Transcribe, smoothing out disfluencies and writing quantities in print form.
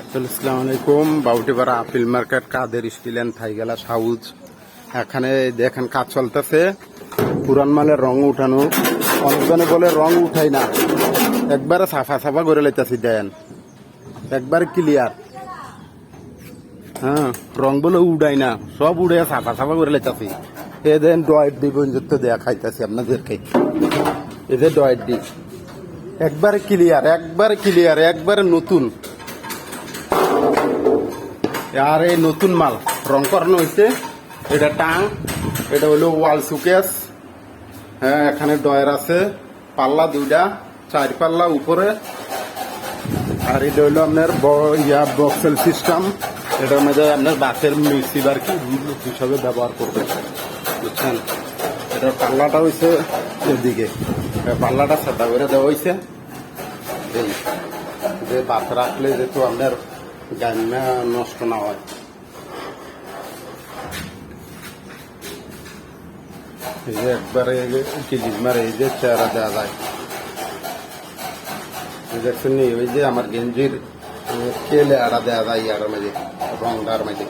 আসসালামু আলাইকুম। বাউটিপাড়া আপিল মার্কেট কাদের স্টিল অ্যান্ড থাইগেলা হাউস। এখানে দেখেন কাজ চলতেছে, পুরান মালের রং উঠানো। অনেকজনে বলে রং উঠাই না, একবারে সাফা সাফা করে লাইতেছি। দেন একবার ক্লিয়ার। হ্যাঁ, রং বলে উড়াই না, সব উড়ে সাফা সাফা করে লাইতেছি। এ দেন ডয়েট দি পর্যন্ত দেয়া খাইতেছি আপনাদেরকে। এই যে ডয়েট দি একবারে ক্লিয়ার, একবারে ক্লিয়ার, একবারে নতুন। আর এই নতুন মাল রং করানো হয়েছে। এটা টাং, এটা হলো ওয়াল সুকেস। হ্যাঁ, এখানে ডয়ার আছে, পাল্লা দুইটা, 4 পাল্লা উপরে। আর এটা হলো আপনার বক্সেল সিস্টেম। এটার মধ্যে আপনার বাসের মিক্সিবার কি হিসাবে ব্যবহার করবে, বুঝছেন। এটার পাল্লাটা হয়েছে এদিকে, পাল্লাটা সাদা করে দেওয়া হয়েছে। এই যে বাস রাখলে যেহেতু আপনার গাড়িটা নষ্ট না হয়। এই যে একবারে কেজিস মারে, এই যে চেহারা দেওয়া যায়। দেখছেন, ওই যে আমার গেঞ্জির কেলে আড়া দেওয়া যায়, ইয়ার মাঝে রংটার মাঝে।